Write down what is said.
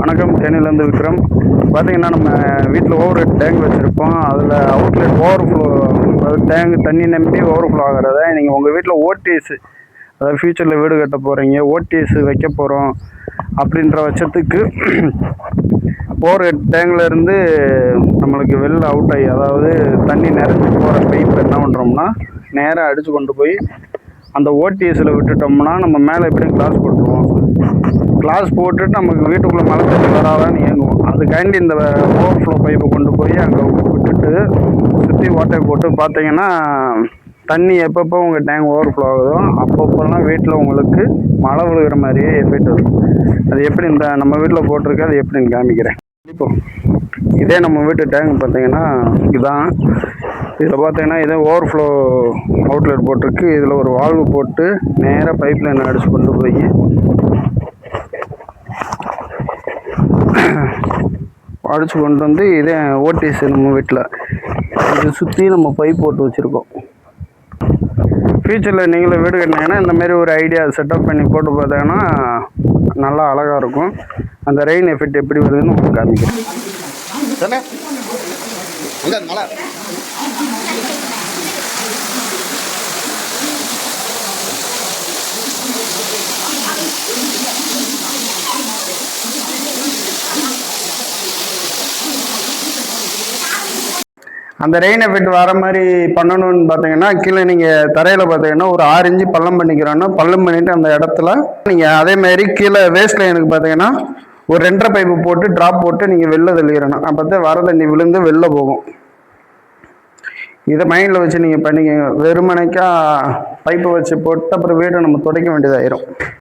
வணக்கம், தேனியிலேருந்து விக்ரம். பார்த்தீங்கன்னா நம்ம வீட்டில் ஓவர் ஹெட் டேங்க் வச்சுருப்போம். அதில் அவுட்லெட் ஓவர்ஃப்ளோ, அதாவது டேங்க் தண்ணி நம்பி ஓவர்ஃப்ளோ ஆகிறத நீங்கள் உங்கள் வீட்டில் ஓடிஎஸ், அதாவது ஃப்யூச்சரில் வீடு கட்ட போகிறீங்க, ஓடிஎஸ் வைக்க போகிறோம் அப்படின்ற பட்சத்துக்கு ஓவர் ஹெட் டேங்க்லேருந்து நம்மளுக்கு வெளில அவுட் ஆகி, அதாவது தண்ணி நிறைஞ்சி போகிற பைப் என்ன பண்ணுறோம்னா நேராக அடித்து கொண்டு போய் அந்த ஓடிஎஸில் விட்டுட்டோம்னா நம்ம மேலே எப்படியும் கிளாஸ் போட்டுருவோம். கிளாஸ் போட்டுட்டு நமக்கு வீட்டுக்குள்ளே மழை தண்ணி வராதான்னு இயங்குவோம். அதுக்காண்டி இந்த ஓவர்ஃப்ளோ பைப்பை கொண்டு போய் அங்கே விட்டுட்டு சுற்றி ஓட்டை போட்டு பார்த்தீங்கன்னா தண்ணி எப்பப்போ உங்கள் டேங்க் ஓவர்ஃப்ளோ ஆகுதோ அப்பப்போலாம் வீட்டில் உங்களுக்கு மழை விழுகிற மாதிரியே எஃபெக்ட் வரும். அது எப்படி இந்த நம்ம வீட்டில் போட்டிருக்கு, அது எப்படின்னு காமிக்கிறேன். இப்போ இதே நம்ம வீட்டு டேங்க் பார்த்தீங்கன்னா இதுதான். இதில் பார்த்தீங்கன்னா இதே ஓவர்ஃப்ளோ அவுட்லெட் போட்டிருக்கு. இதில் ஒரு வால்வு போட்டு நேராக பைப் லைன் அடித்து கொண்டு போய் அடித்து கொண்டு வந்து இதே ஓடிஎஸ் நம்ம வீட்டில் இது சுற்றி நம்ம பைப் போட்டு வச்சுருக்கோம். ஃப்யூச்சரில் நீங்களே வீடு கட்டினீங்கன்னா இந்தமாரி ஒரு ஐடியா செட்டப் பண்ணி போட்டு பார்த்தீங்கன்னா நல்லா அழகாக இருக்கும். அந்த ரெயின் எஃபெக்ட் எப்படி வருதுன்னு உங்களுக்கு காமிக்கிறேன். அந்த ரெயின் எஃபெக்ட் வர மாதிரி பண்ணணும்னு பார்த்தீங்கன்னா கீழே நீங்கள் தரையில் பார்த்தீங்கன்னா ஒரு 6 இன்ச்சு பள்ளம் பண்ணிக்கிறோன்னா பள்ளம் பண்ணிவிட்டு அந்த இடத்துல நீங்கள் அதேமாரி கீழே வேஸ்ட் லைனுக்கு பார்த்தீங்கன்னா ஒரு 2.5 பைப்பு போட்டு ட்ராப் போட்டு நீங்கள் வெளில தள்ளிடணும். அப்போ தான் வர தண்ணி விழுந்து வெளில போகும். இதை மைண்டில் வச்சு நீங்கள் பண்ணிக்கோங்க. வெறுமனைக்கா பைப்பை வச்சு போட்டு அப்புறம் வீடை நம்ம துடைக்க வேண்டியதாயிரும்.